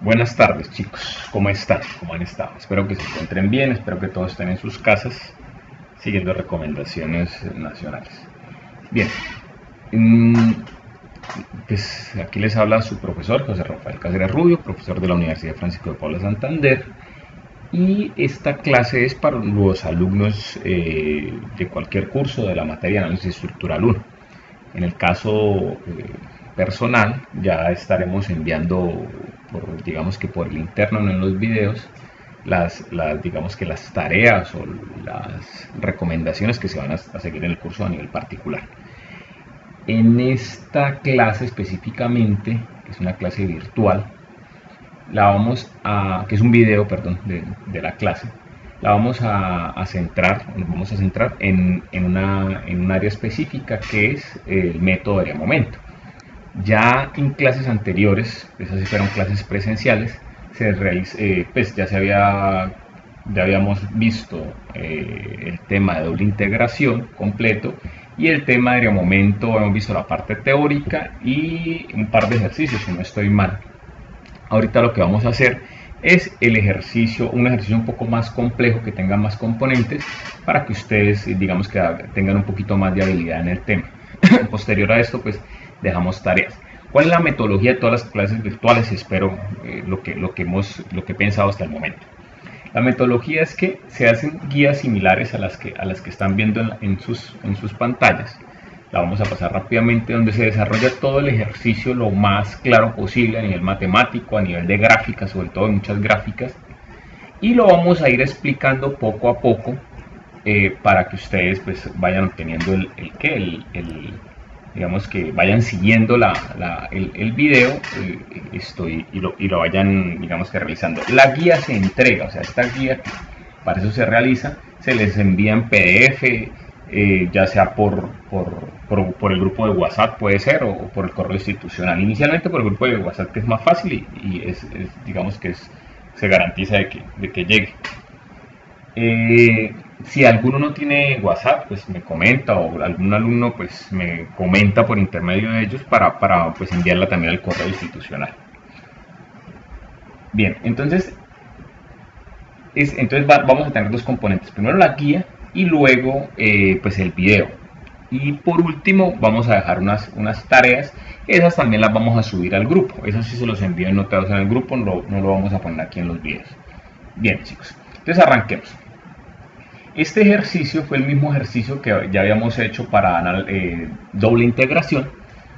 Buenas tardes chicos, ¿cómo están? ¿Cómo han estado? Espero que se encuentren bien, espero que todos estén en sus casas siguiendo recomendaciones nacionales. Bien, pues aquí les habla su profesor José Rafael Cáceres Rubio, profesor de la Universidad Francisco de Paula Santander, y esta clase es para los alumnos de cualquier curso de la materia de análisis estructural 1. En el caso personal ya estaremos enviando digamos que por el interno, no en los videos, digamos que las tareas o las recomendaciones que se van a seguir en el curso a nivel particular. En esta clase específicamente, que es una clase virtual, que es un video, perdón, de la clase, la vamos a centrar en un área específica que es el método de área-momento. Ya en clases anteriores, esas sí fueron clases presenciales, pues ya habíamos visto el tema de doble integración completo y el tema de área-momento. Hemos visto la parte teórica y un par de ejercicios, si no estoy mal. Ahorita lo que vamos a hacer es un ejercicio un poco más complejo, que tenga más componentes, para que ustedes, digamos, que tengan un poquito más de habilidad en el tema. Posterior a esto, pues dejamos tareas. ¿Cuál es la metodología de todas las clases virtuales? Espero lo que he pensado hasta el momento. La metodología es que se hacen guías similares a las que están viendo en sus pantallas. La vamos a pasar rápidamente, donde se desarrolla todo el ejercicio lo más claro posible a nivel matemático, a nivel de gráficas, sobre todo muchas gráficas, y lo vamos a ir explicando poco a poco para que ustedes pues vayan obteniendo digamos que vayan siguiendo el video y lo vayan, digamos, que realizando. La guía se entrega, o sea, esta guía, para eso se realiza, se les envía en PDF, ya sea por el grupo de WhatsApp, puede ser, o por el correo institucional. Inicialmente por el grupo de WhatsApp, que es más fácil y digamos que se garantiza de que llegue. Si alguno no tiene WhatsApp, pues me comenta, o algún alumno pues me comenta por intermedio de ellos para pues enviarla también al correo institucional. Bien, entonces vamos a tener dos componentes: primero la guía y luego pues el video. Y por último vamos a dejar unas tareas, esas también las vamos a subir al grupo. Esas sí se los envío anotados en el grupo, no lo vamos a poner aquí en los videos. Bien chicos, entonces arranquemos. Este ejercicio fue el mismo ejercicio que ya habíamos hecho para doble integración.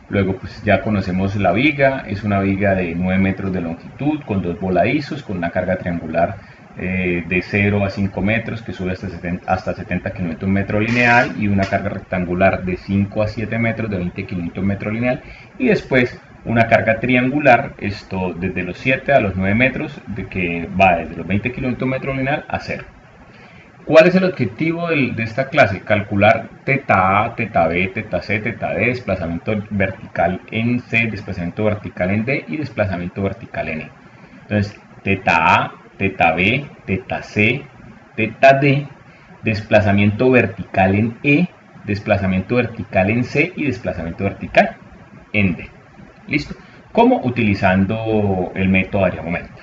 Luego pues ya conocemos la viga. Es una viga de 9 metros de longitud con dos voladizos, con una carga triangular de 0 a 5 metros que sube hasta 70 kN metro lineal, y una carga rectangular de 5 a 7 metros de 20 kN metro lineal, y después una carga triangular, esto desde los 7 a los 9 metros, que va desde los 20 kN metro lineal a 0. ¿Cuál es el objetivo de esta clase? Calcular teta A, teta B, teta C, teta D, desplazamiento vertical en C, desplazamiento vertical en D y desplazamiento vertical en E. Entonces, teta A, teta B, teta C, teta D, desplazamiento vertical en E, desplazamiento vertical en C y desplazamiento vertical en D. ¿Listo? ¿Cómo? Utilizando el método área-momento.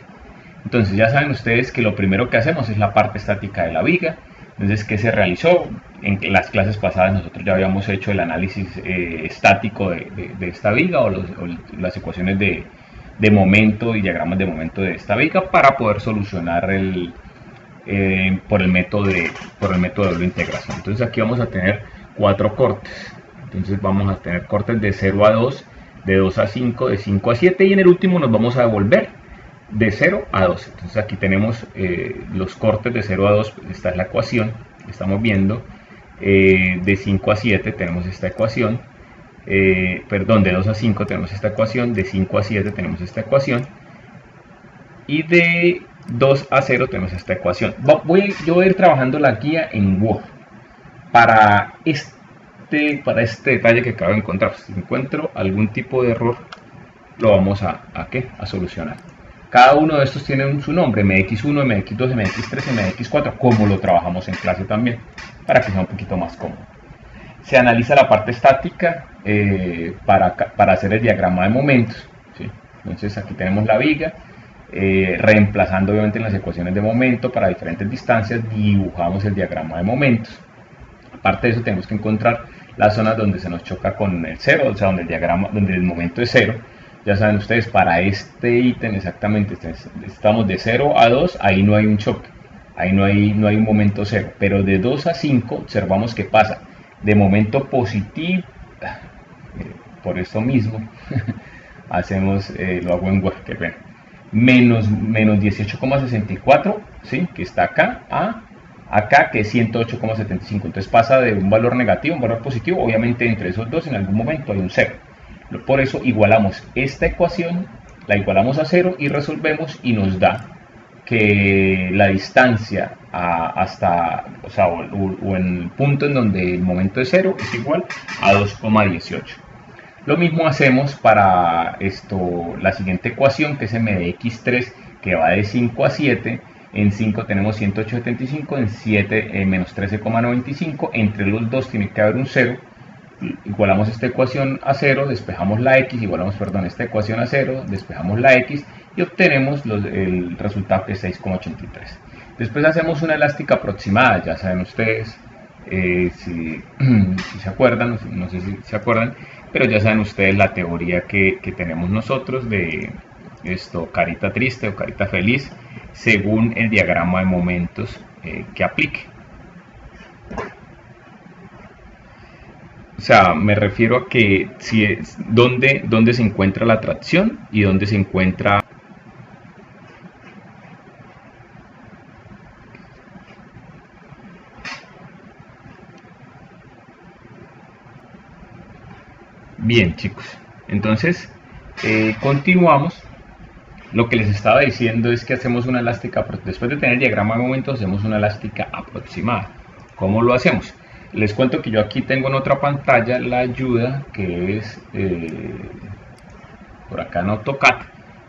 Entonces ya saben ustedes que lo primero que hacemos es la parte estática de la viga. Entonces, ¿qué se realizó? En las clases pasadas nosotros ya habíamos hecho el análisis estático de esta viga, o las ecuaciones de momento y diagramas de momento de esta viga, para poder solucionar por el método de doble integración. Entonces aquí vamos a tener 4 cortes. Entonces vamos a tener cortes de 0 a 2, de 2 a 5, de 5 a 7, y en el último nos vamos a devolver de 0 a 2. Entonces aquí tenemos los cortes de 0 a 2, pues esta es la ecuación que estamos viendo. De 5 a 7 tenemos esta ecuación, de 2 a 5 tenemos esta ecuación, de 5 a 7 tenemos esta ecuación, y de 2 a 0 tenemos esta ecuación. Yo voy a ir trabajando la guía en Word para este detalle que acabo de encontrar. Si encuentro algún tipo de error, lo vamos a solucionar. Cada uno de estos tiene su nombre: MX1, MX2, MX3, MX4, como lo trabajamos en clase también, para que sea un poquito más cómodo. Se analiza la parte estática para hacer el diagrama de momentos, ¿sí? Entonces aquí tenemos la viga, reemplazando obviamente en las ecuaciones de momento para diferentes distancias, dibujamos el diagrama de momentos. Aparte de eso, tenemos que encontrar las zonas donde se nos choca con el cero, o sea, donde el momento es cero. Ya saben ustedes, para este ítem exactamente, estamos de 0 a 2, ahí no hay un choque, ahí no hay un momento cero, pero de 2 a 5 observamos que pasa de momento positivo. Por esto mismo hacemos, lo hago en Word, que ven, menos 18,64, ¿sí? Que está acá, a acá, que es 108,75. Entonces pasa de un valor negativo a un valor positivo. Obviamente entre esos dos en algún momento hay un cero. Por eso igualamos esta ecuación, la igualamos a 0 y resolvemos, y nos da que la distancia hasta, o sea, o en el punto en donde el momento es 0 es igual a 2,18. Lo mismo hacemos para la siguiente ecuación, que es m de x3, que va de 5 a 7. En 5 tenemos 108,75, en 7 menos 13,95. Entre los dos tiene que haber un 0. Igualamos esta ecuación a 0, despejamos la x, esta ecuación a 0, despejamos la x y obtenemos el resultado, que es 6,83. Después hacemos una elástica aproximada. Ya saben ustedes, si se acuerdan, no sé si se acuerdan, pero ya saben ustedes la teoría que tenemos nosotros de carita triste o carita feliz, según el diagrama de momentos que aplique. O sea, me refiero a que dónde se encuentra la atracción y dónde se encuentra bien, chicos. Entonces, continuamos. Lo que les estaba diciendo es que hacemos una elástica, después de tener el diagrama de momentos, hacemos una elástica aproximada. ¿Cómo lo hacemos? Les cuento que yo aquí tengo en otra pantalla la ayuda, que es por acá en AutoCAD,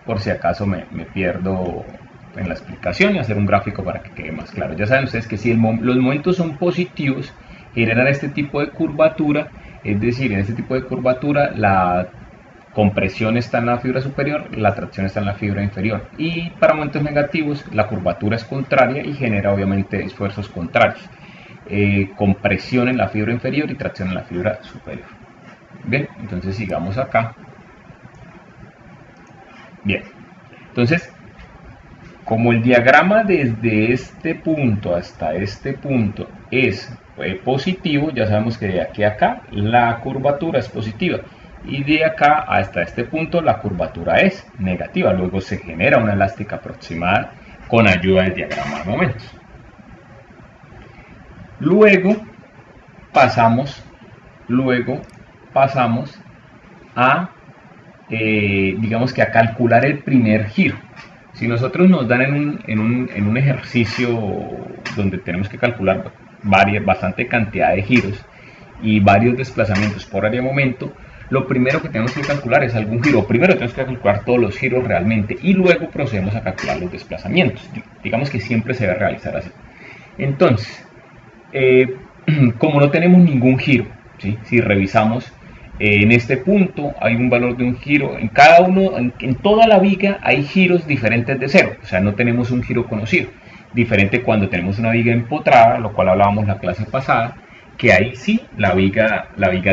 por si acaso me pierdo en la explicación, y hacer un gráfico para que quede más claro. Ya saben ustedes que si los momentos son positivos, generan este tipo de curvatura, es decir, en este tipo de curvatura la compresión está en la fibra superior, la tracción está en la fibra inferior, y para momentos negativos la curvatura es contraria y genera obviamente esfuerzos contrarios. Compresión en la fibra inferior y tracción en la fibra superior. Bien, entonces sigamos acá. Bien, entonces, como el diagrama desde este punto hasta este punto es positivo, ya sabemos que de aquí a acá la curvatura es positiva, y de acá hasta este punto la curvatura es negativa. Luego se genera una elástica aproximada con ayuda del diagrama de momentos. Luego pasamos a, digamos que a calcular el primer giro. Si nosotros nos dan en un ejercicio donde tenemos que calcular bastante cantidad de giros y varios desplazamientos por área de momento, lo primero que tenemos que calcular es algún giro. Primero tenemos que calcular todos los giros realmente y luego procedemos a calcular los desplazamientos. Digamos que siempre se debe realizar así. Entonces, como no tenemos ningún giro, ¿sí? Si revisamos, en este punto hay un valor de un giro, en toda la viga hay giros diferentes de 0, o sea, no tenemos un giro conocido, diferente cuando tenemos una viga empotrada, lo cual hablábamos la clase pasada, que ahí sí la viga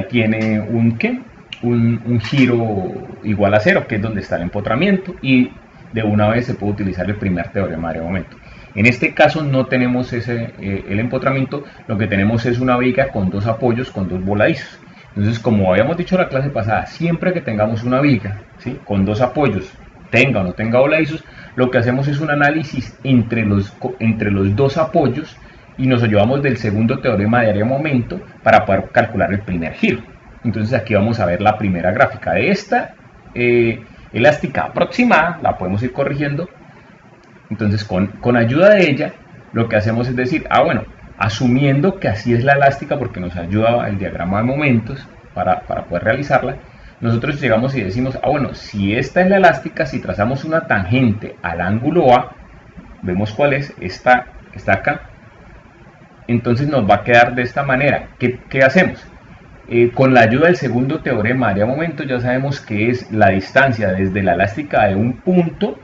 tiene un giro igual a 0, que es donde está el empotramiento, y de una vez se puede utilizar el primer teorema de momento. En este caso no tenemos el empotramiento, lo que tenemos es una viga con dos apoyos, con dos voladizos. Entonces, como habíamos dicho en la clase pasada, siempre que tengamos una viga, ¿sí?, con dos apoyos, tenga o no tenga voladizos, lo que hacemos es un análisis entre los dos apoyos y nos ayudamos del segundo teorema de área de momento para poder calcular el primer giro. Entonces aquí vamos a ver la primera gráfica de esta elástica aproximada, la podemos ir corrigiendo. Entonces con ayuda de ella lo que hacemos es decir, bueno, asumiendo que así es la elástica, porque nos ayuda el diagrama de momentos para poder realizarla, nosotros llegamos y decimos, bueno, si esta es la elástica, si trazamos una tangente al ángulo A, vemos cuál es, está acá, entonces nos va a quedar de esta manera. ¿Qué hacemos? Con la ayuda del segundo teorema de área de momento ya sabemos que es la distancia desde la elástica de un punto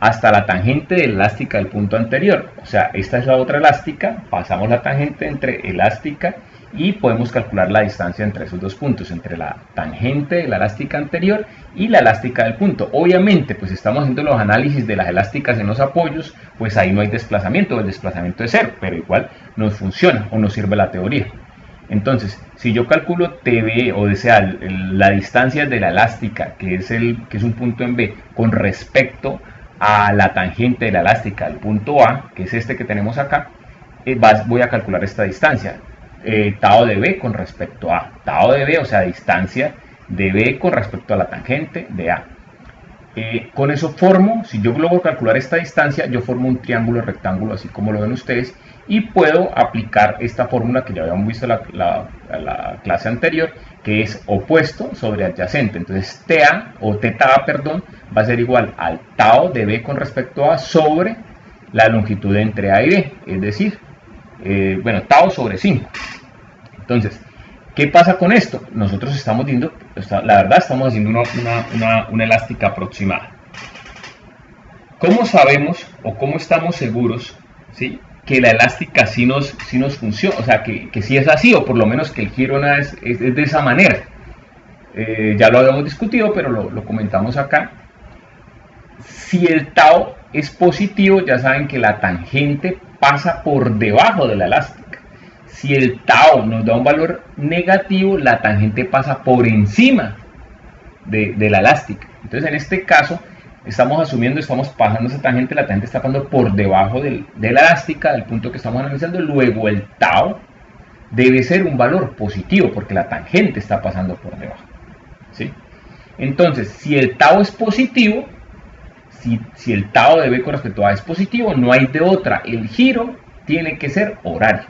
hasta la tangente de elástica del punto anterior. O sea, esta es la otra elástica, pasamos la tangente entre elástica y podemos calcular la distancia entre esos dos puntos, entre la tangente de la elástica anterior y la elástica del punto. Obviamente, pues estamos haciendo los análisis de las elásticas en los apoyos, pues ahí no hay desplazamiento, el desplazamiento es cero, pero igual nos funciona o nos sirve la teoría. Entonces, si yo calculo TB, o sea, la distancia de la elástica, que es un punto en B, con respecto a la tangente de la elástica del punto A, que es este que tenemos acá, voy a calcular esta distancia. Tau de B con respecto a tau de B, o sea, distancia de B con respecto a la tangente de A. Con eso formo, si yo logro calcular esta distancia, yo formo un triángulo rectángulo, así como lo ven ustedes, y puedo aplicar esta fórmula que ya habíamos visto en la clase anterior, que es opuesto sobre adyacente. Entonces TA, o θ, perdón, va a ser igual al tau de B con respecto a sobre la longitud entre A y B, es decir, bueno, tau sobre 5. Entonces, ¿qué pasa con esto? Nosotros estamos viendo, la verdad, estamos haciendo una elástica aproximada. ¿Cómo sabemos o cómo estamos seguros, ¿sí?, que la elástica sí nos funciona? O sea, que sí es así, o por lo menos que el giro es de esa manera. Ya lo habíamos discutido, pero lo comentamos acá. Si el tau es positivo, ya saben que la tangente pasa por debajo de la elástica. Si el tau nos da un valor negativo, la tangente pasa por encima de la elástica. Entonces, en este caso, estamos asumiendo, estamos pasando esa tangente, la tangente está pasando por debajo de la elástica, del punto que estamos analizando. Luego el tau debe ser un valor positivo, porque la tangente está pasando por debajo, ¿sí? Entonces, si el tau es positivo, si el tau de B con respecto a A es positivo, no hay de otra, el giro tiene que ser horario.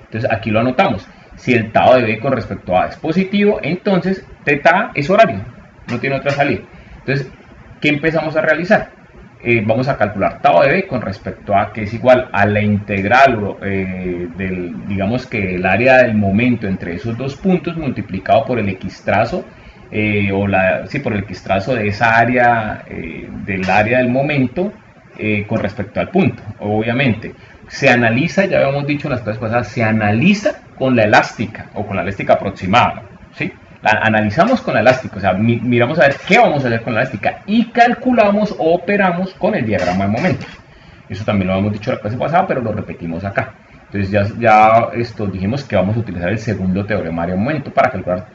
Entonces aquí lo anotamos. Si el tau de B con respecto a A es positivo, entonces θ es horario, no tiene otra salida. Entonces, ¿qué empezamos a realizar? Vamos a calcular tau de B con respecto a, que es igual a la integral digamos que el área del momento entre esos dos puntos multiplicado por el x trazo, por el x trazo de esa área, del área del momento con respecto al punto. Obviamente se analiza, ya habíamos dicho en las clases pasadas, se analiza con la elástica o con la elástica aproximada, ¿sí? Analizamos con la elástica, o sea, miramos a ver qué vamos a hacer con la elástica y calculamos o operamos con el diagrama de momentos. Eso también lo habíamos dicho en la clase pasada, pero lo repetimos acá. Entonces ya dijimos que vamos a utilizar el segundo teoremario de momento para calcular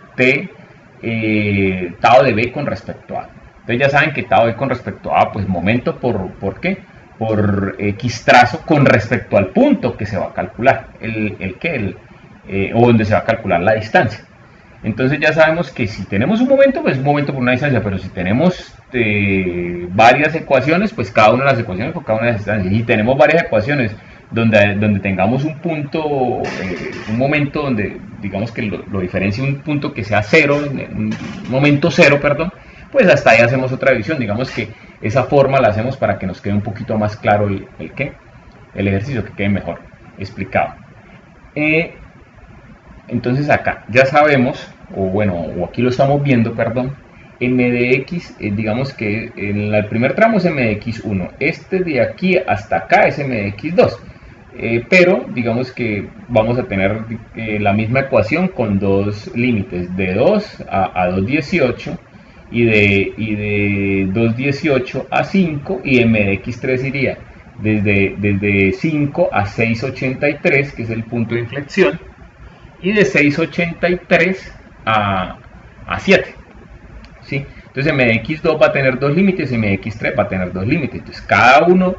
tau de B con respecto a. Entonces ya saben que tau de B con respecto a, pues momento ¿por qué? Por x trazo con respecto al punto que se va a calcular, o donde se va a calcular la distancia. Entonces ya sabemos que si tenemos un momento, pues un momento por una distancia, pero si tenemos varias ecuaciones, pues cada una de las ecuaciones por cada una de las distancias. Y tenemos varias ecuaciones donde tengamos un punto, un momento donde digamos que lo diferencia un punto que sea cero, un momento cero, perdón, pues hasta ahí hacemos otra división. Digamos que esa forma la hacemos para que nos quede un poquito más claro el ejercicio, que quede mejor explicado. Entonces acá ya sabemos, o aquí lo estamos viendo, perdón, m de x, digamos que en el primer tramo es m de x1, este de aquí hasta acá es m de x2, pero digamos que vamos a tener la misma ecuación con dos límites, de 2 a 2,18 y de 2,18 a 5, y m de x3 iría desde 5 a 6,83, que es el punto de inflexión, y de 6,83 a 7, ¿sí? Entonces m de x2 va a tener dos límites y m de x3 va a tener dos límites. Entonces cada uno,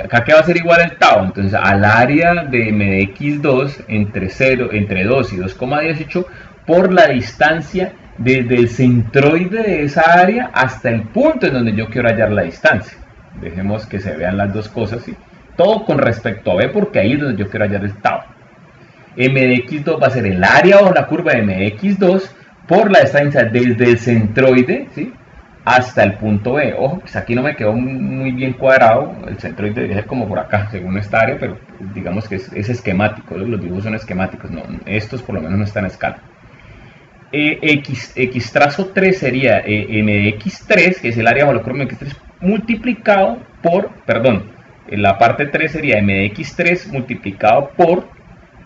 acá que va a ser igual el tau, entonces al área de m de x2 entre 2 y 2,18 por la distancia desde el centroide de esa área hasta el punto en donde yo quiero hallar la distancia. Dejemos que se vean las dos cosas, ¿sí? Todo con respecto a B, porque ahí es donde yo quiero hallar el tau. M de x2 va a ser el área o la curva de m de x2 por la distancia desde el centroide, ¿sí?, hasta el punto B. Ojo, pues aquí no me quedó muy bien cuadrado, el centroide debería ser como por acá, según esta área, pero digamos que es esquemático, los dibujos son esquemáticos, no, estos por lo menos no están en escala. X trazo 3 sería m de x3, que es el área bajo la curva de x3, multiplicado la parte 3 sería m de x3 multiplicado por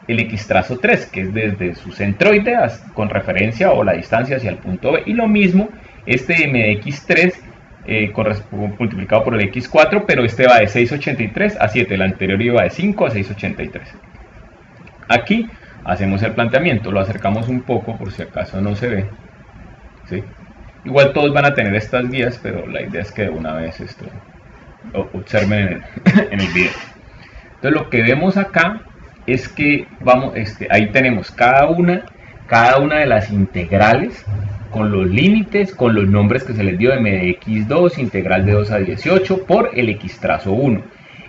el x trazo 3, que es desde su centroide con referencia o la distancia hacia el punto B. Y lo mismo, este m de x3 multiplicado por el x4, pero este va de 6,83 a 7, el anterior iba de 5 a 6,83. Aquí hacemos el planteamiento, lo acercamos un poco por si acaso no se ve, ¿sí? Igual todos van a tener estas guías, pero la idea es que de una vez esto observen en el video. Entonces lo que vemos acá es que ahí tenemos cada una de las integrales con los límites, con los nombres que se les dio: m de x2, integral de 2 a 18 por el x trazo 1,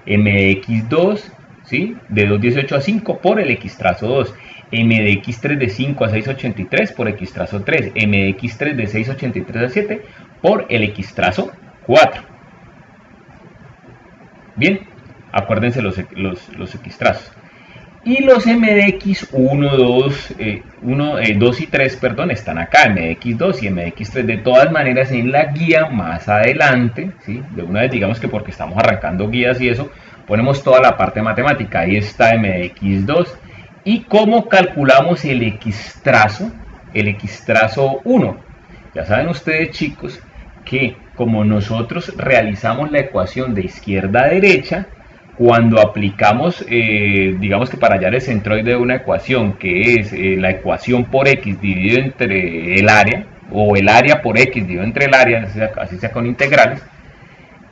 m de x2, ¿sí?, de 2,18 a 5 por el x trazo 2, m de x3 de 5 a 6,83 por x trazo 3, m de x3 de 6,83 a 7 por el x trazo 4. Bien, acuérdense los x trazos. Y los m de x1, 2 y 3, están acá, m de x2 y m de x3. De todas maneras, en la guía más adelante, ¿sí?, de una vez, digamos que porque estamos arrancando guías y eso, ponemos toda la parte matemática. Ahí está m de x2 y cómo calculamos el x trazo 1. Ya saben ustedes, chicos, que como nosotros realizamos la ecuación de izquierda a derecha, cuando aplicamos, digamos que para hallar el centroide de una ecuación, que es la ecuación por x dividido entre el área, o el área por x dividido entre el área, así sea con integrales,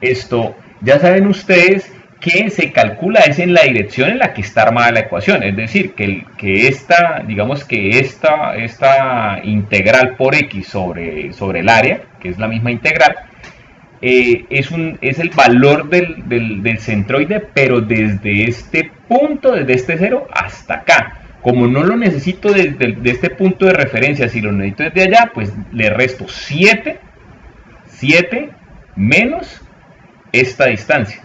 esto ya saben ustedes que se calcula es en la dirección en la que está armada la ecuación. Es decir, que esta integral por x sobre el área, que es la misma integral, es el valor del centroide, pero desde este punto, desde este 0 hasta acá. Como no lo necesito desde este punto de referencia, si lo necesito desde allá, pues le resto 7 menos esta distancia.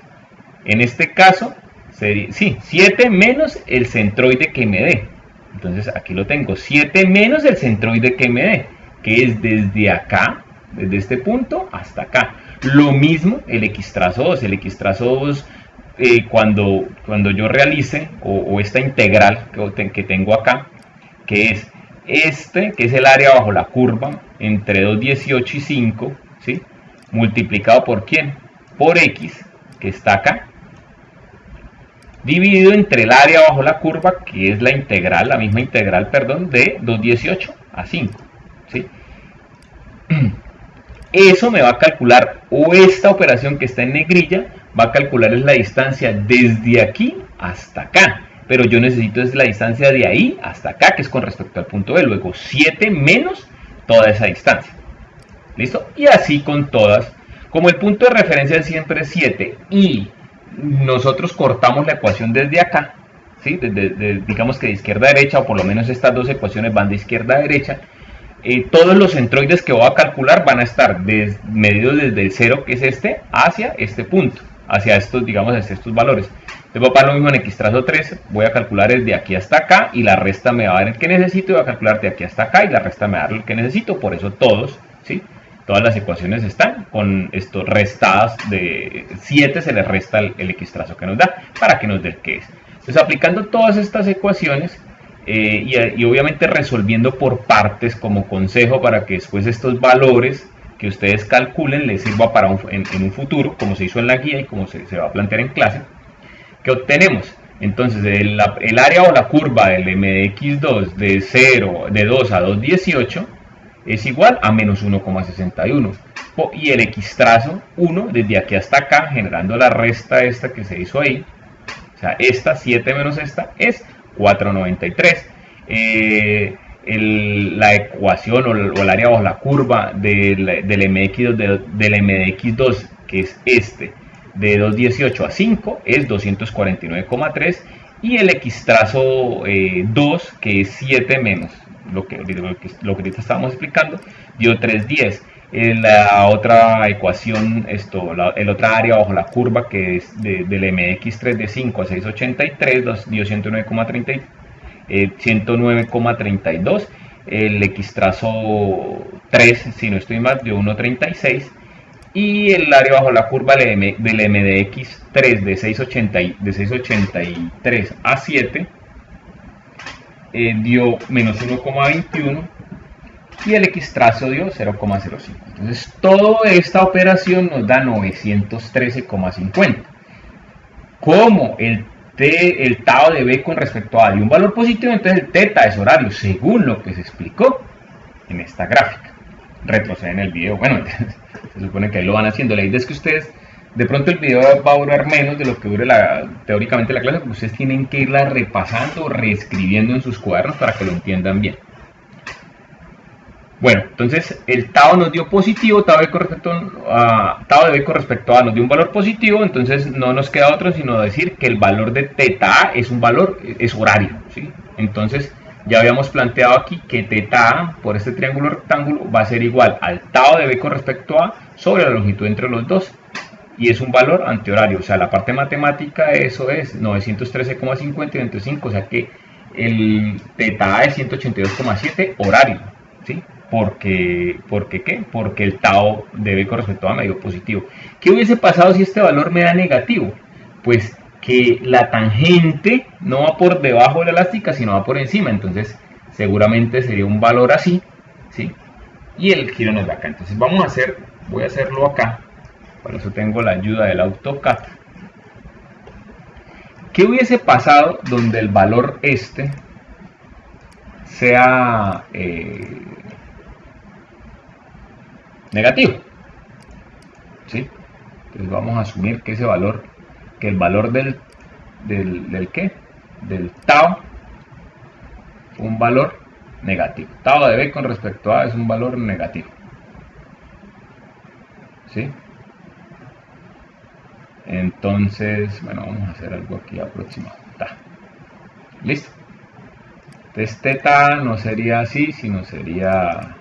En este caso, sería 7 menos el centroide que me dé. Entonces aquí lo tengo, 7 menos el centroide que me dé, que es desde acá, desde este punto hasta acá. Lo mismo el x trazo 2. El x trazo 2, cuando yo realice, o esta integral que tengo acá, que es que es el área bajo la curva entre 2,18 y 5, ¿sí?, multiplicado por ¿quién? Por x, que está acá, dividido entre el área bajo la curva, que es la misma integral, de 2,18 a 5, ¿sí? Eso me va a calcular, o esta operación que está en negrilla, va a calcular es la distancia desde aquí hasta acá. Pero yo necesito es la distancia de ahí hasta acá, que es con respecto al punto B. Luego 7 menos toda esa distancia. ¿Listo? Y así con todas. Como el punto de referencia siempre es 7 y nosotros cortamos la ecuación desde acá, ¿sí?, digamos que de izquierda a derecha, o por lo menos estas dos ecuaciones van de izquierda a derecha, todos los centroides que voy a calcular van a estar medidos desde el 0, que es este, hacia este punto, hacia estos, digamos, hacia estos valores. Entonces voy a pasar lo mismo en x trazo 3, voy a calcular desde aquí hasta acá, y la resta me va a dar el que necesito, y voy a calcular de aquí hasta acá, y la resta me va a dar el que necesito. Por eso todas las ecuaciones están con esto restadas, de 7 se les resta el x trazo que nos da, para que nos dé el que es. Entonces, aplicando todas estas ecuaciones, y obviamente resolviendo por partes como consejo, para que después estos valores que ustedes calculen les sirva para en un futuro, como se hizo en la guía y como se va a plantear en clase. ¿Qué obtenemos? Entonces el área o la curva del m de x2 de 2 a 2,18 es igual a menos 1,61, y el x trazo 1 desde aquí hasta acá, generando la resta esta que se hizo ahí, o sea, esta 7 menos esta es 4,93. La ecuación o el área bajo la curva del m de x2, que es de 2,18 a 5, es 249,3, y el x trazo 2, que es 7 menos lo que ahorita estábamos explicando, dio 3,10. La otra ecuación, el otra área bajo la curva, que es del m de x3 de 5 a 6,83, dio 109,32. El x trazo 3, si no estoy mal, dio 1,36. y el área bajo la curva del MDX3 de 683 a 7 dio menos 1,21 y el X trazo dio 0,05. Entonces toda esta operación nos da 913,50. Como el tau de B con respecto a dio un valor positivo, entonces el teta es horario, según lo que se explicó en esta gráfica. Retroceden el video. Bueno, se supone que ahí lo van haciendo. La idea es que ustedes, de pronto el video va a durar menos de lo que dure teóricamente la clase, porque ustedes tienen que irla repasando, reescribiendo en sus cuadernos para que lo entiendan bien. Bueno, entonces el tau nos dio positivo, tau de B con respecto a nos dio un valor positivo, entonces no nos queda otro sino decir que el valor de teta A es un valor, es horario, ¿sí? Entonces ya habíamos planteado aquí que teta A por este triángulo rectángulo va a ser igual al tau de B con respecto a sobre la longitud entre los dos, y es un valor antihorario, o sea, la parte matemática eso es 913,50 entre 5, o sea que el teta A es 182,7 horario, ¿sí? ¿Por qué? Porque el tau de B con respecto a me dio positivo. ¿Qué hubiese pasado si este valor me da negativo? Pues que la tangente no va por debajo de la elástica, sino va por encima. Entonces, seguramente sería un valor así, ¿sí? Y el giro nos da acá. Entonces, voy a hacerlo acá. Para eso tengo la ayuda del AutoCAD. ¿Qué hubiese pasado donde el valor este sea negativo? ¿Sí? Entonces vamos a asumir que ese valor, que el valor del tau fue un valor negativo. Tau de B con respecto a es un valor negativo. ¿Sí? Entonces, bueno, vamos a hacer algo aquí aproximado. ¿Listo? Entonces teta no sería así, sino sería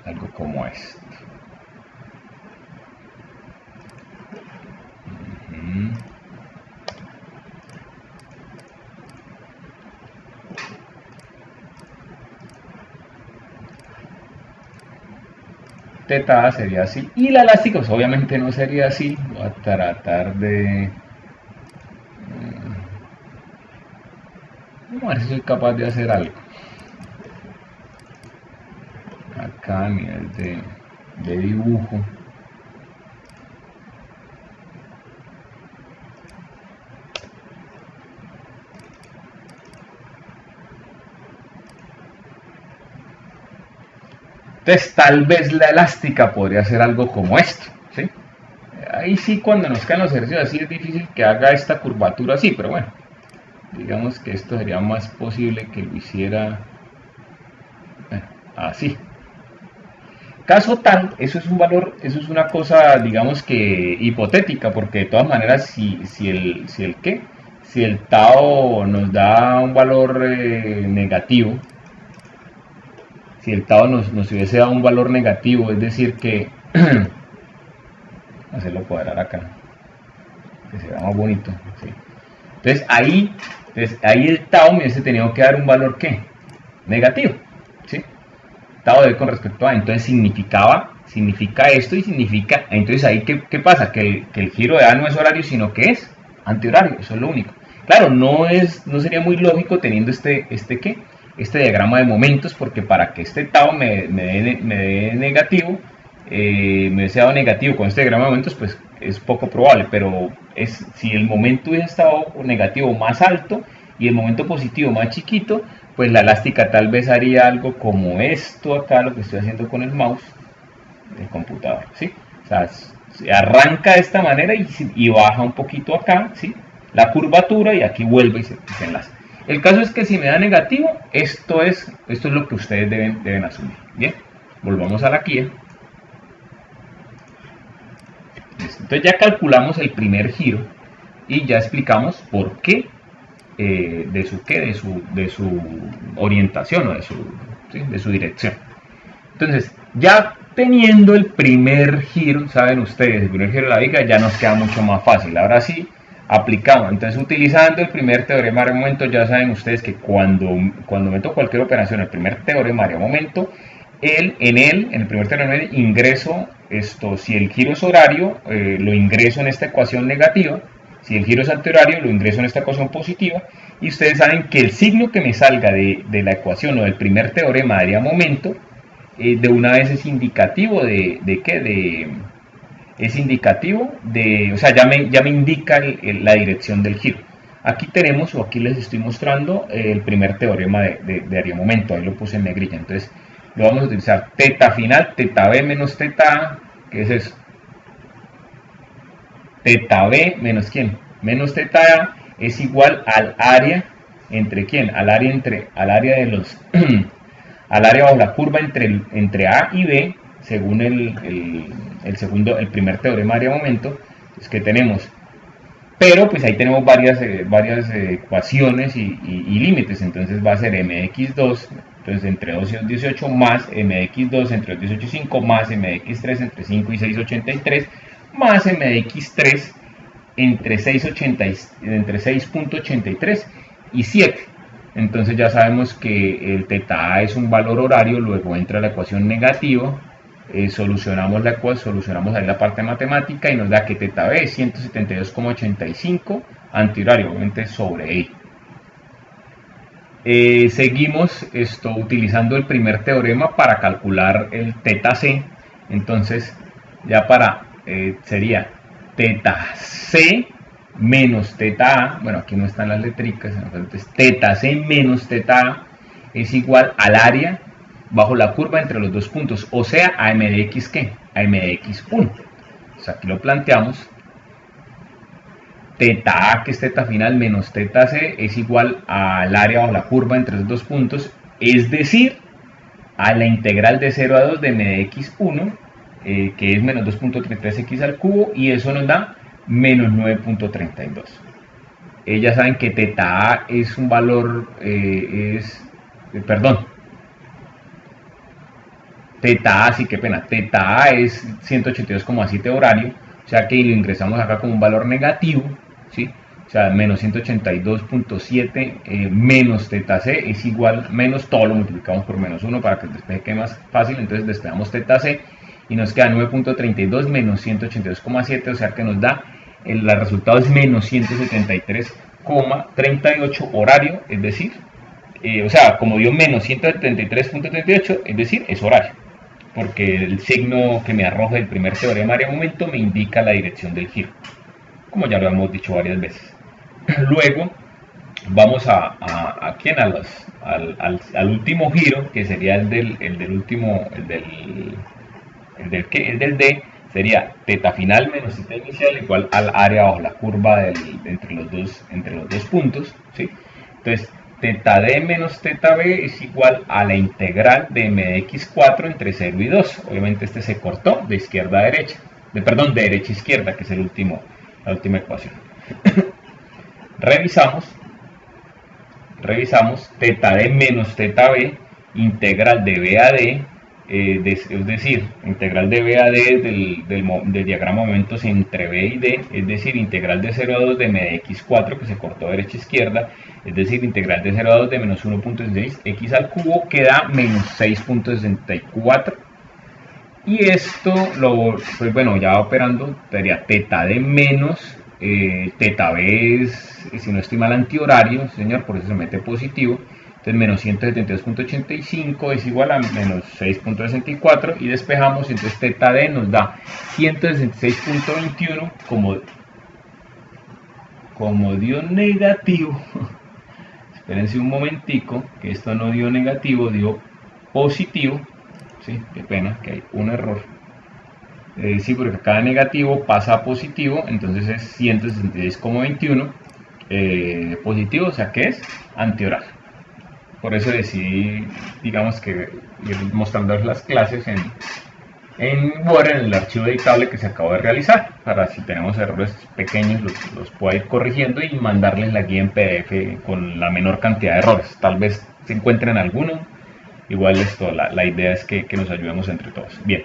algo como esto. Teta sería así, y la elástica pues, obviamente no sería así. Voy a tratar de vamos a ver si soy capaz de hacer algo acá a nivel de dibujo. Entonces tal vez la elástica podría ser algo como esto, ¿sí? Ahí sí, cuando nos caen los ejercicios así es difícil que haga esta curvatura así, pero bueno, digamos que esto sería más posible que lo hiciera así. Caso tal, eso es un valor, eso es una cosa, digamos que hipotética, porque de todas maneras, si el tau nos da un valor negativo, si el tau nos hubiese dado un valor negativo, es decir que hacerlo cuadrar acá, que se vea más bonito, ¿sí? Entonces ahí el tau me hubiese tenido que dar un valor ¿qué? Negativo, ¿sí? Tau de B con respecto a, entonces significa esto y significa, entonces ahí ¿qué pasa? Que el giro de A no es horario, sino que es antihorario, eso es lo único. Claro, no sería muy lógico teniendo este diagrama de momentos, porque para que este tau me dé negativo, me hubiese dado negativo con este diagrama de momentos, pues es poco probable, pero si el momento hubiese estado negativo más alto y el momento positivo más chiquito, pues la elástica tal vez haría algo como esto acá, lo que estoy haciendo con el mouse del computador, ¿sí? O sea, se arranca de esta manera y baja un poquito acá, ¿sí? La curvatura, y aquí vuelve y se enlaza. El caso es que si me da negativo, esto es lo que ustedes deben asumir. Bien, volvamos a la guía. Entonces ya calculamos el primer giro y ya explicamos por qué, de su orientación o de su dirección. Entonces, ya teniendo el primer giro, saben ustedes, el primer giro de la viga, ya nos queda mucho más fácil. Ahora sí, aplicamos. Entonces, utilizando el primer teorema de momento, ya saben ustedes que cuando meto cualquier operación, el primer teorema de momento, en el primer teorema ingreso si el giro es horario, lo ingreso en esta ecuación negativa. Si el giro es antihorario, lo ingreso en esta ecuación positiva. Y ustedes saben que el signo que me salga de la ecuación o del primer teorema de área momento, de una vez es indicativo de qué, es indicativo o sea, ya me indica la dirección del giro. Aquí tenemos, o aquí les estoy mostrando, el primer teorema de área momento. Ahí lo puse en negrilla. Entonces, lo vamos a utilizar teta final, teta b menos teta a. ¿Qué es eso? Teta b menos ¿quién? Menos teta a es igual al área entre ¿quién? Al área de los al área bajo la curva entre a y b, según el primer teorema de área momento. Es que tenemos, pero pues ahí tenemos varias ecuaciones y límites. Entonces va a ser mx2, entonces entre 2 y 18 más mx2 entre 18 y 5 más mx3 entre 5 y 6,83 más mx3 entre 6,83 y 7. Entonces ya sabemos que el teta a es un valor horario, luego entra la ecuación negativa, solucionamos ahí la parte matemática y nos da que teta b es 172,85 antihorario, obviamente sobre E. Seguimos utilizando el primer teorema para calcular el teta c. Entonces ya sería teta c menos teta a, bueno, aquí no están las letricas, entonces teta c menos teta a es igual al área bajo la curva entre los dos puntos, o sea, a m de x, ¿qué? A m de x1. Entonces aquí lo planteamos. Teta a, que es teta final, menos teta c es igual al área bajo la curva entre los dos puntos, es decir, a la integral de 0 a 2 de m de x1, que es menos 2.33x al cubo, y eso nos da menos 9.32. Ya saben que teta a es un valor, teta a, sí, qué pena, teta a es 182,7 horario, o sea que lo ingresamos acá como un valor negativo, ¿sí? O sea, menos 182.7 menos teta c es igual, menos todo lo multiplicamos por menos 1 para que el despeje quede más fácil. Entonces despejamos teta c y nos queda 9.32 menos 182,7, o sea que nos da, el resultado es menos 173,38 horario, es decir, o sea, como dio menos 173.38, es decir, es horario, porque el signo que me arroja el primer teorema de área momento me indica la dirección del giro, como ya lo hemos dicho varias veces. Luego vamos al último giro, que sería el del D, sería teta final menos teta inicial igual al área bajo la curva entre los dos puntos, ¿sí? Entonces teta D menos teta B es igual a la integral de m de x4 entre 0 y 2. Obviamente este se cortó de izquierda a derecha, de derecha a izquierda, que es la última ecuación. Revisamos teta D menos teta B, integral de B a D, es decir, integral de B a D del diagrama de momentos entre B y D, es decir, integral de 0 a 2 de m de x4, que se cortó derecha a izquierda, es decir, integral de 0 a 2 de menos 1.16 x al cubo, queda menos 6.64. Y esto, pues bueno, ya operando, sería teta D menos teta B es, si no estoy mal, antihorario, señor, por eso se mete positivo. Entonces menos 172.85 es igual a menos 6.64 y despejamos. Entonces teta D nos da 166.21, como dio negativo. Espérense un momentico, que esto no dio negativo, dio positivo. Sí, qué pena, que hay un error. Sí, porque cada negativo pasa a positivo, entonces es 166,21 positivo, o sea que es antihorario. Por eso decidí, digamos, que ir mostrándoles las clases en Word, en el archivo editable que se acabó de realizar, para si tenemos errores pequeños los pueda ir corrigiendo y mandarles la guía en PDF con la menor cantidad de errores. Tal vez se encuentren alguno, igual la idea es que nos ayudemos entre todos. Bien,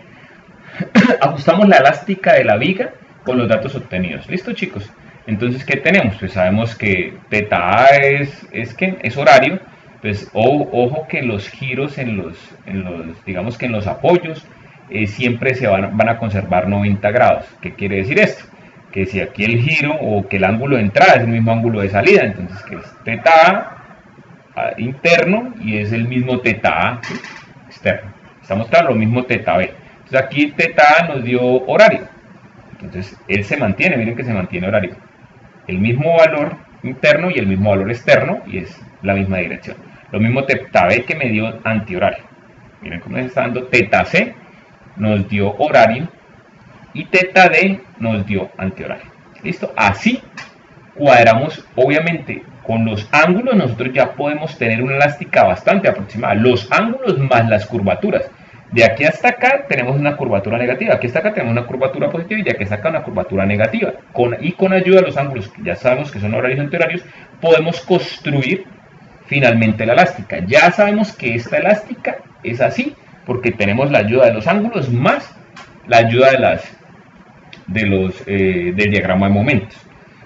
ajustamos la elástica de la viga con los datos obtenidos. ¿Listo, chicos? Entonces, ¿qué tenemos? Pues sabemos que teta A es horario. Pues ojo que los giros digamos que en los apoyos siempre van a conservar 90 grados. ¿Qué quiere decir esto? Que si aquí el giro o que el ángulo de entrada es el mismo ángulo de salida, entonces que es teta A interno y es el mismo teta A externo. Estamos claros, lo mismo teta B. Entonces aquí teta A nos dio horario. Entonces él se mantiene, miren que se mantiene horario. El mismo valor interno y el mismo valor externo y es la misma dirección. Lo mismo teta B que me dio antihorario. Miren cómo nos está dando teta C, nos dio horario y teta D nos dio antihorario. ¿Listo? Así cuadramos, obviamente, con los ángulos nosotros ya podemos tener una elástica bastante aproximada. Los ángulos más las curvaturas. De aquí hasta acá tenemos una curvatura negativa, aquí hasta acá tenemos una curvatura positiva y de aquí hasta acá una curvatura negativa. Con ayuda de los ángulos, que ya sabemos que son horarios y antihorarios, podemos construir finalmente la elástica. Ya sabemos que esta elástica es así, porque tenemos la ayuda de los ángulos más la ayuda del diagrama de momentos.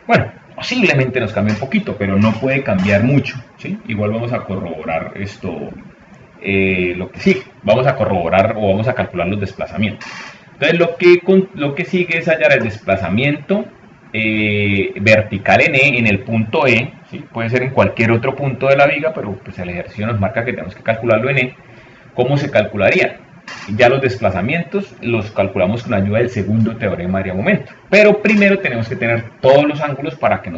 Bueno, posiblemente nos cambie un poquito, pero no puede cambiar mucho, ¿sí? Igual vamos a corroborar esto. Lo que sigue, vamos a corroborar o vamos a calcular los desplazamientos. Entonces lo que sigue es hallar el desplazamiento vertical en E, en el punto E, ¿sí? Puede ser en cualquier otro punto de la viga, pero pues el ejercicio nos marca que tenemos que calcularlo en E. ¿Cómo se calcularía? Ya los desplazamientos los calculamos con ayuda del segundo teorema de momento, pero primero tenemos que tener todos los ángulos para que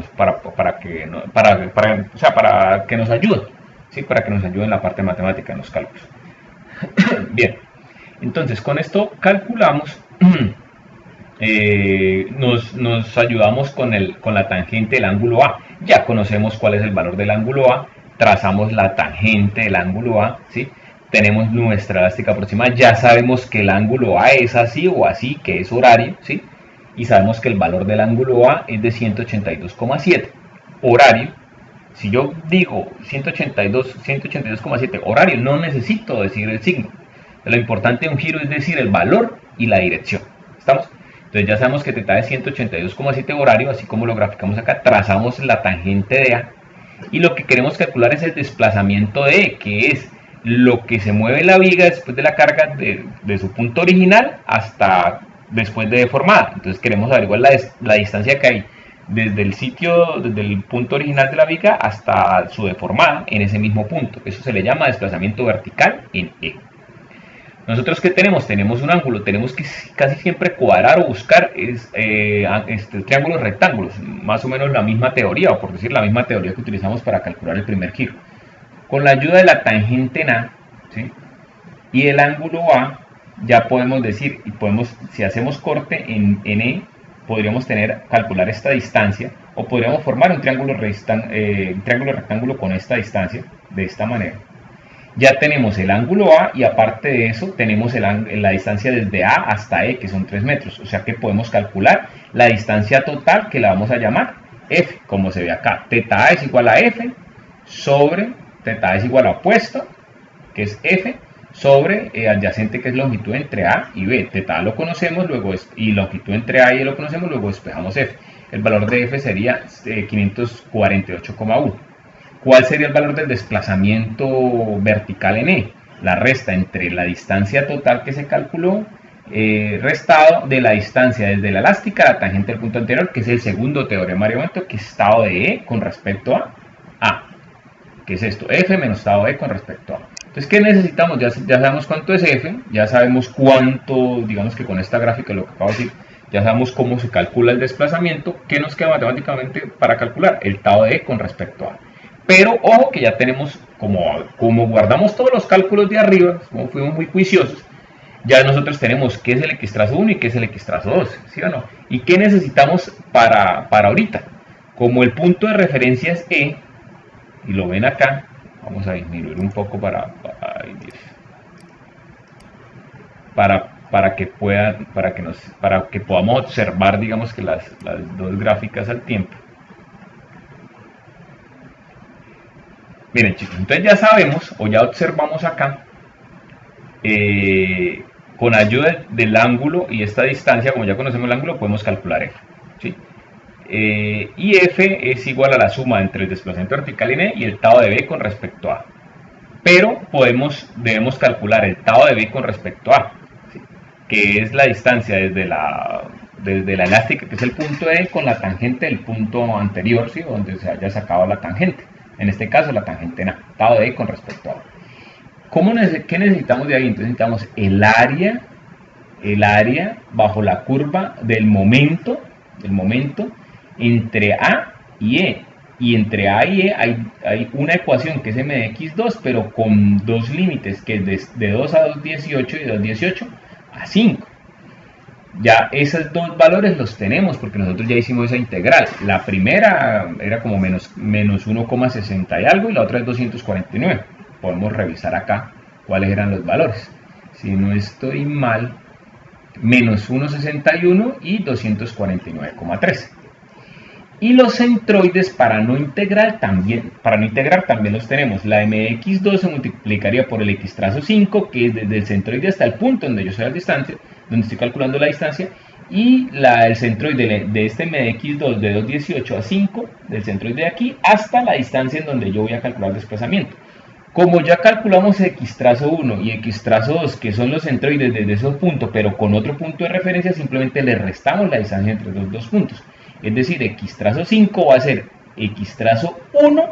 nos ayuden. ¿Sí? Para que nos ayude en la parte matemática, en los cálculos. Bien, entonces con esto calculamos, nos ayudamos con la tangente del ángulo A. Ya conocemos cuál es el valor del ángulo A, trazamos la tangente del ángulo A, ¿sí? Tenemos nuestra elástica aproximada, ya sabemos que el ángulo A es así o así, que es horario, ¿sí? Y sabemos que el valor del ángulo A es de 182,7, horario. Si yo digo 182,7 horario, no necesito decir el signo. Lo importante de un giro es decir el valor y la dirección. ¿Estamos? Entonces ya sabemos que teta es 182,7 horario, así como lo graficamos acá, trazamos la tangente de A. Y lo que queremos calcular es el desplazamiento de E, que es lo que se mueve la viga después de la carga de su punto original hasta después de deformada. Entonces queremos averiguar la distancia que hay desde el punto original de la viga hasta su deformada en ese mismo punto. Eso se le llama desplazamiento vertical en E. Nosotros, ¿qué tenemos? Tenemos un ángulo, tenemos que casi siempre cuadrar o buscar triángulos rectángulos, más o menos la misma teoría, o por decir la misma teoría que utilizamos para calcular el primer giro. Con la ayuda de la tangente en A, ¿sí? Y el ángulo A, ya podemos decir, si hacemos corte en E, podríamos calcular esta distancia, o podríamos formar un triángulo rectángulo con esta distancia, de esta manera. Ya tenemos el ángulo A y aparte de eso tenemos la distancia desde A hasta E, que son 3 metros. O sea que podemos calcular la distancia total, que la vamos a llamar F, como se ve acá. Teta A es igual a F sobre, teta A es igual a opuesto, que es F, sobre adyacente, que es longitud entre A y B. Teta A lo conocemos, y longitud entre A y E lo conocemos, luego despejamos F. El valor de F sería 548,1. ¿Cuál sería el valor del desplazamiento vertical en E? La resta entre la distancia total que se calculó, restado de la distancia desde la elástica a la tangente del punto anterior, que es el segundo teorema de momento, que es estado de E con respecto a A. ¿Qué es esto? F menos estado de E con respecto a A. Entonces, ¿qué necesitamos? Ya sabemos cuánto es F, ya sabemos cuánto, digamos que con esta gráfica, lo que acabo de decir, ya sabemos cómo se calcula el desplazamiento. ¿Qué nos queda matemáticamente para calcular? El tau de E con respecto a. Pero ojo que ya tenemos, como guardamos todos los cálculos de arriba, como fuimos muy juiciosos, ya nosotros tenemos qué es el x trazo 1 y qué es el x trazo 2, ¿sí o no? ¿Y qué necesitamos para ahorita? Como el punto de referencia es E, y lo ven acá, vamos a disminuir un poco para que podamos observar, digamos que las dos gráficas al tiempo. Miren, chicos, entonces ya sabemos, o ya observamos acá, con ayuda del ángulo y esta distancia, como ya conocemos el ángulo, podemos calcular F, ¿sí? Y F es igual a la suma entre el desplazamiento vertical en E y el tau de B con respecto a. Pero debemos calcular el tau de B con respecto a, ¿sí? que es la distancia desde la elástica, que es el punto E, con la tangente del punto anterior, ¿sí? Donde se haya sacado la tangente. En este caso, la tangente en A, estado de E con respecto a A. ¿Qué necesitamos de ahí? Entonces necesitamos el área bajo la curva del momento entre A y E. Y entre A y E hay una ecuación que es m de x2, pero con dos límites, que es de 2 a 2,18 y de 2,18 a 5. Ya esos dos valores los tenemos porque nosotros ya hicimos esa integral. La primera era como menos 1,60 y algo, y la otra es 249. Podemos revisar acá cuáles eran los valores. Si no estoy mal, menos 1,61 y 249,13. Y los centroides para no integrar también los tenemos. La mx2 se multiplicaría por el x trazo 5, que es desde el centroide hasta el punto donde yo soy la distancia, donde estoy calculando la distancia, y el centroide de este mx2 de 2,18 a 5, del centroide de aquí, hasta la distancia en donde yo voy a calcular el desplazamiento. Como ya calculamos x trazo 1 y x trazo 2, que son los centroides desde esos puntos, pero con otro punto de referencia, simplemente le restamos la distancia entre los dos puntos. Es decir, x trazo 5 va a ser x trazo 1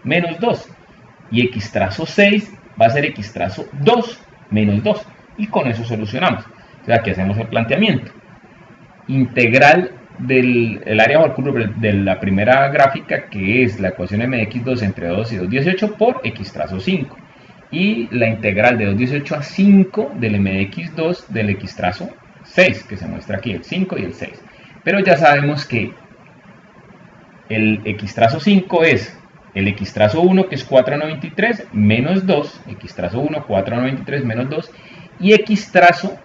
menos 2. Y x trazo 6 va a ser x trazo 2 menos 2. Y con eso solucionamos. O sea, aquí hacemos el planteamiento. Integral del área bajo el curva de la primera gráfica, que es la ecuación mx2 entre 2 y 2,18 por x trazo 5. Y la integral de 2,18 a 5 del mx2 del x trazo 6, que se muestra aquí, el 5 y el 6. Pero ya sabemos que el x trazo 5 es el x trazo 1, que es 4,93 menos 2, x trazo 1, 4,93 menos 2, y x trazo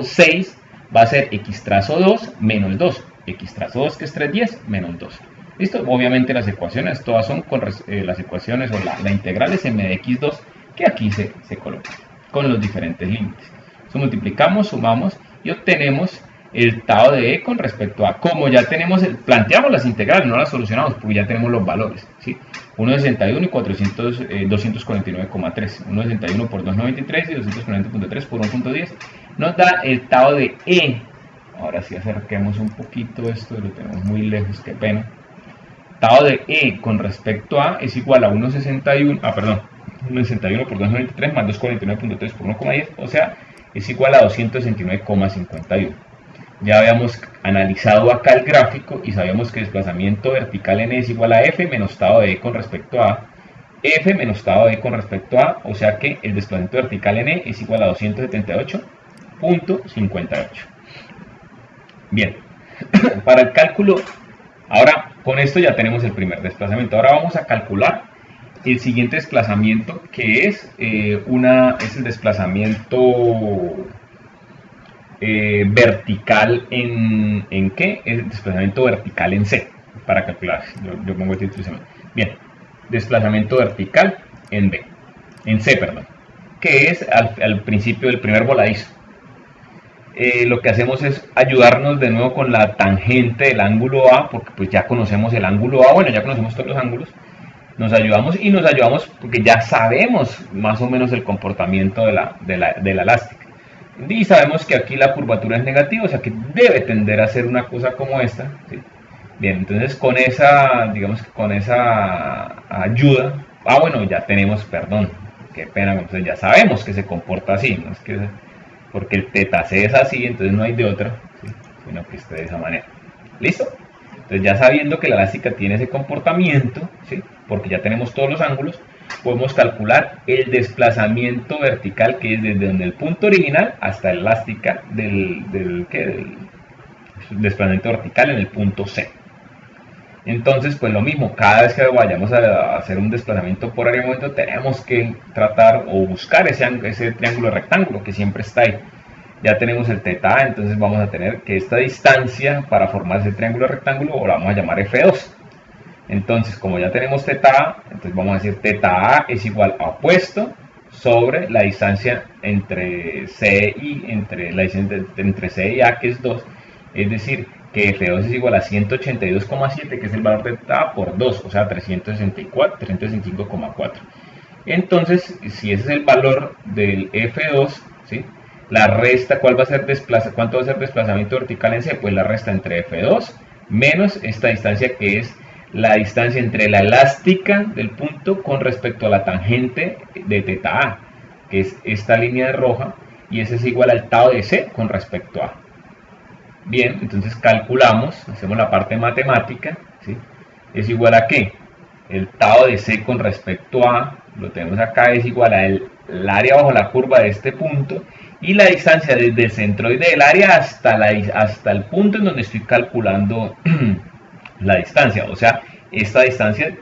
6 va a ser x trazo 2 menos 2, x trazo 2, que es 3,10 menos 2. ¿Listo? Obviamente las ecuaciones todas son con las ecuaciones o la integral es m de x2, que aquí se coloca con los diferentes límites. Eso multiplicamos, sumamos y obtenemos el tau de E con respecto a, como ya tenemos, planteamos las integrales, no las solucionamos porque ya tenemos los valores, ¿sí? 1,61 y 249,3, 1,61 por 2,93 y 240,3 por 1,10 nos da el tau de E. Ahora sí acerquemos un poquito esto, lo tenemos muy lejos, qué pena. Tau de E con respecto a es igual a 1,61 por 2,93 más 249,3 por 1,10, o sea, es igual a 269,51. Ya habíamos analizado acá el gráfico y sabíamos que el desplazamiento vertical en E es igual a F menos tau de E con respecto a F menos tau de E con respecto a, o sea que el desplazamiento vertical en E es igual a 278,58. Bien, para el cálculo, ahora con esto ya tenemos el primer desplazamiento. Ahora vamos a calcular el siguiente desplazamiento, que es el desplazamiento vertical en ¿qué? El desplazamiento vertical en C, para calcular. Yo pongo este desplazamiento. Bien, desplazamiento vertical en C, que es al principio del primer voladizo. Lo que hacemos es ayudarnos de nuevo con la tangente del ángulo A, porque pues ya conocemos el ángulo A, bueno, ya conocemos todos los ángulos. Nos ayudamos porque ya sabemos más o menos el comportamiento de la elástica. Y sabemos que aquí la curvatura es negativa, o sea que debe tender a ser una cosa como esta, ¿sí? Bien, entonces con esa ayuda, ya tenemos, qué pena, entonces ya sabemos que se comporta así, no es que porque el teta c es así, entonces no hay de otra, ¿sí? Sino que esté de esa manera. ¿Listo? Entonces ya sabiendo que la elástica tiene ese comportamiento, ¿sí? Porque ya tenemos todos los ángulos, podemos calcular el desplazamiento vertical, que es desde donde el punto original hasta la elástica del desplazamiento vertical en el punto C. Entonces, pues lo mismo, cada vez que vayamos a hacer un desplazamiento por área de momento, tenemos que tratar o buscar ese triángulo rectángulo que siempre está ahí. Ya tenemos el teta A, entonces vamos a tener que esta distancia para formar ese triángulo rectángulo, o la vamos a llamar F2. Entonces, como ya tenemos teta A, entonces vamos a decir teta A es igual a opuesto sobre la distancia entre C y entre C y A, que es 2. Es decir, que F2 es igual a 182,7, que es el valor de teta A, por 2, o sea, 365,4. Entonces, si ese es el valor del F2, ¿sí? La resta, ¿cuál va a ser ¿cuánto va a ser desplazamiento vertical en C? Pues la resta entre F2 menos esta distancia que es la distancia entre la elástica del punto con respecto a la tangente de θ A, que es esta línea roja, y ese es igual al tau de C con respecto a. Bien, entonces calculamos, hacemos la parte matemática, ¿sí? Es igual a ¿qué? El tau de C con respecto a, lo tenemos acá, es igual a el área bajo la curva de este punto, y la distancia desde el centroide del área hasta el punto en donde estoy calculando la distancia, o sea, esta distancia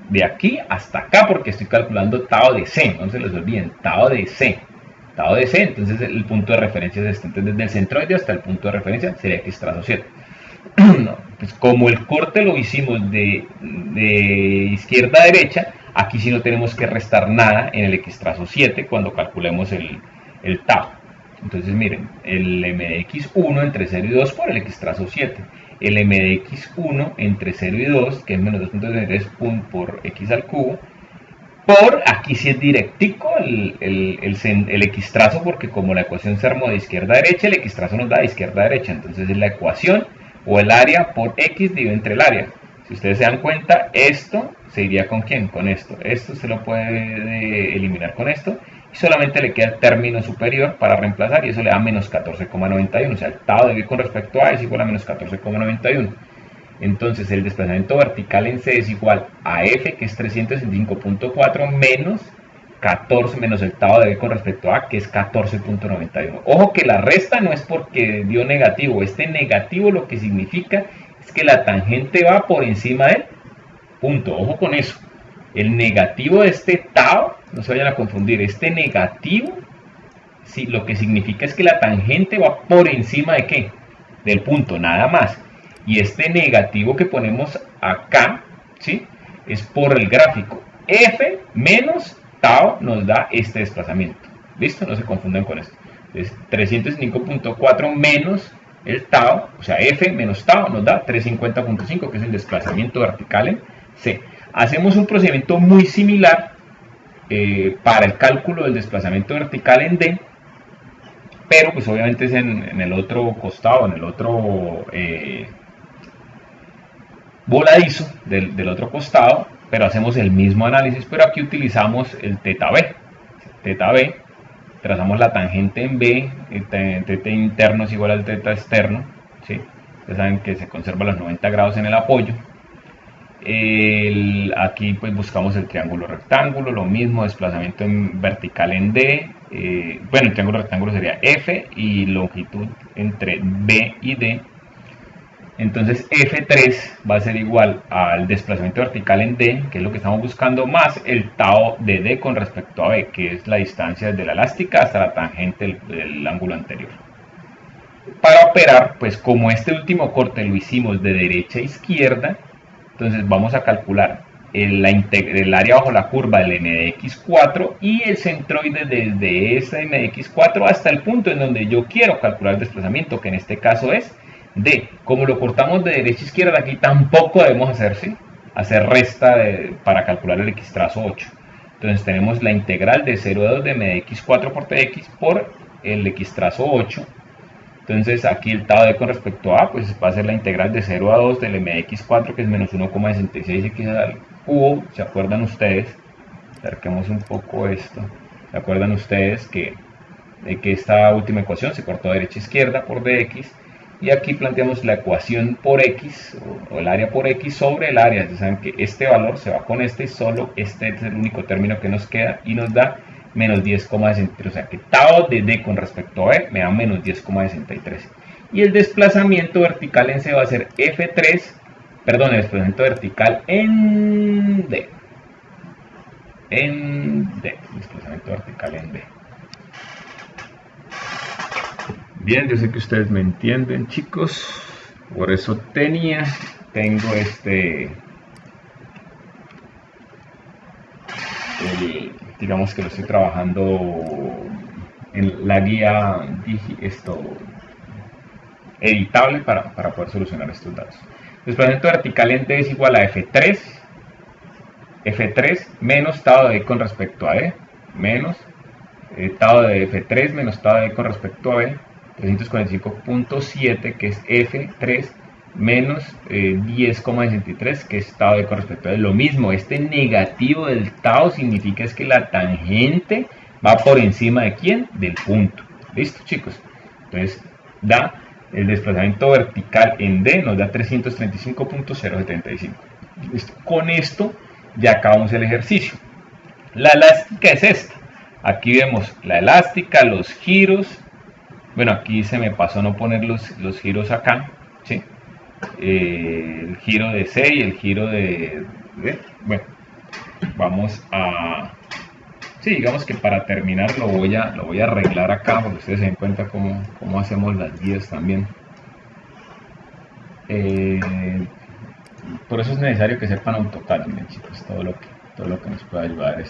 de aquí hasta acá, porque estoy calculando tau de C, no se les olviden, tau de C, entonces el punto de referencia es este, entonces desde el centroide hasta el punto de referencia sería x trazo 7. No, pues como el corte lo hicimos de izquierda a derecha, aquí sí no tenemos que restar nada en el x trazo 7 cuando calculemos el tau. Entonces miren, el m de x1 entre 0 y 2 por el x trazo 7. El m de x1 entre 0 y 2, que es menos 2.33 por x al cubo, por aquí sí es directico el x trazo, porque como la ecuación se armó de izquierda a derecha, el x trazo nos da de izquierda a derecha. Entonces es la ecuación o el área por x dividido entre el área. Si ustedes se dan cuenta, esto se iría con ¿quién? Con esto. Esto se lo puede eliminar con esto. Y solamente le queda el término superior para reemplazar, y eso le da menos 14,91. O sea, el tau de b con respecto a es igual a menos 14,91. Entonces el desplazamiento vertical en C es igual a F, que es 305.4, menos 14 menos el tau de b con respecto a, que es 14.91. Ojo que la resta no es porque dio negativo. Este negativo lo que significa es que la tangente va por encima del punto. Ojo con eso. El negativo de este tau, no se vayan a confundir, este negativo, sí, lo que significa es que la tangente va por encima de ¿qué? Del punto, nada más. Y este negativo que ponemos acá, ¿sí? Es por el gráfico. F menos tau nos da este desplazamiento. ¿Listo? No se confundan con esto. Entonces, 305.4 menos el tau, o sea, F menos tau nos da 350.5, que es el desplazamiento vertical en C. Hacemos un procedimiento muy similar para el cálculo del desplazamiento vertical en D, pero pues obviamente es en el otro costado, en el otro voladizo del otro costado, pero hacemos el mismo análisis, pero aquí utilizamos el θb, trazamos la tangente en B, el θ interno es igual al θ externo, ¿sí? Ustedes saben que se conserva los 90 grados en el apoyo. Aquí pues buscamos el triángulo rectángulo, lo mismo, desplazamiento vertical en D, bueno, el triángulo rectángulo sería F y longitud entre B y D. Entonces F3 va a ser igual al desplazamiento vertical en D, que es lo que estamos buscando, más el tau de D con respecto a B, que es la distancia desde la elástica hasta la tangente del ángulo anterior. Para operar, pues como este último corte lo hicimos de derecha a izquierda, entonces vamos a calcular el área bajo la curva del m de x4 y el centroide desde ese m de x4 hasta el punto en donde yo quiero calcular el desplazamiento, que en este caso es D. Como lo cortamos de derecha a izquierda, aquí tampoco debemos hacer resta para calcular el x trazo 8. Entonces tenemos la integral de 0 a 2 de m de x4 por tx por el x trazo 8. Entonces aquí el tau de con respecto a, pues va a ser la integral de 0 a 2 del m de x4, que es menos 1,66x al cubo. ¿Se acuerdan ustedes? Acerquemos un poco esto. ¿Se acuerdan ustedes que esta última ecuación se cortó de derecha a izquierda por dx? Y aquí planteamos la ecuación por x, o el área por x sobre el área. Ya saben que este valor se va con este y solo este es el único término que nos queda y nos da menos 10,63, o sea que tau de D con respecto a E me da menos 10,63. Y el desplazamiento vertical en C va a ser F3, perdón, el desplazamiento vertical en D. Desplazamiento vertical en D. Bien, yo sé que ustedes me entienden, chicos, por eso tengo digamos que lo estoy trabajando en la guía editable para poder solucionar estos datos. El desplazamiento vertical en D es igual a F3 menos tau de D con respecto a E, menos tau de F3 menos tau de B con respecto a B, 345.7, que es F3, menos 10,63, que es tau de con respecto a B. Lo mismo, este negativo del tau significa es que la tangente va por encima de ¿quién? Del punto. ¿Listo, chicos? Entonces, da el desplazamiento vertical en D, nos da 335.075. ¿Listo? Con esto ya acabamos el ejercicio. La elástica es esta. Aquí vemos la elástica, los giros. Bueno, aquí se me pasó no poner los giros acá, ¿sí? El giro de C y el giro de bueno, vamos a... Sí, digamos que para terminar lo voy a arreglar acá, para que ustedes se den cuenta cómo hacemos las guías también. Por eso es necesario que sepan AutoCAD, chicos, todo lo que nos puede ayudar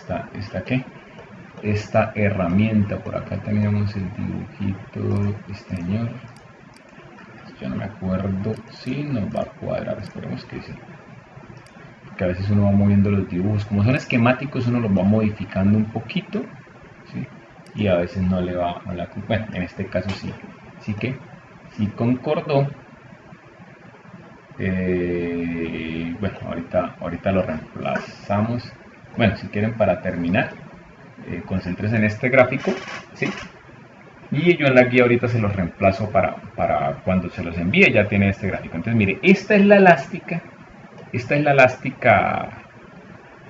esta herramienta. Por acá teníamos el dibujito, este señor, yo no me acuerdo si nos va a cuadrar, esperemos que sí, que a veces uno va moviendo los dibujos, como son esquemáticos uno los va modificando un poquito, ¿sí? Y a veces no le va a la... Bueno, en este caso sí, así que sí concordó. Bueno, ahorita lo reemplazamos. Bueno, si quieren, para terminar, concéntrense en este gráfico, ¿sí? Y yo en la guía ahorita se los reemplazo para cuando se los envíe, ya tiene este gráfico. Entonces, mire, esta es la elástica,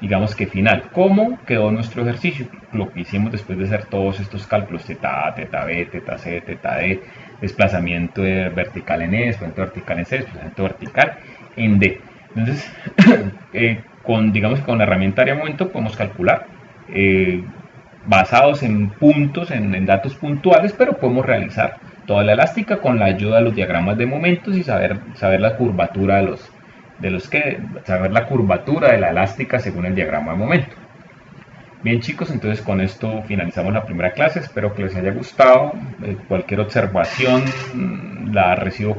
digamos que final. ¿Cómo quedó nuestro ejercicio? Lo que hicimos después de hacer todos estos cálculos, teta A, teta B, teta C, teta D, desplazamiento vertical en E, desplazamiento vertical en C, desplazamiento vertical en D. Entonces, digamos que con la herramienta área momento podemos calcular basados en puntos, en datos puntuales, pero podemos realizar toda la elástica con la ayuda de los diagramas de momentos y saber la curvatura saber la curvatura de la elástica según el diagrama de momento. Bien, chicos, entonces con esto finalizamos la primera clase. Espero que les haya gustado. Cualquier observación la recibo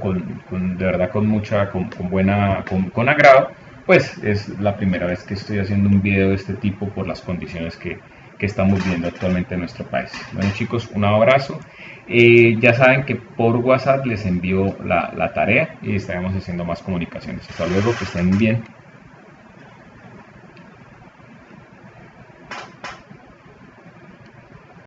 de verdad con agrado. Pues es la primera vez que estoy haciendo un video de este tipo por las condiciones que estamos viendo actualmente en nuestro país. Bueno, chicos, un abrazo. Ya saben que por WhatsApp les envío la tarea y estaremos haciendo más comunicaciones. Hasta luego, que estén bien.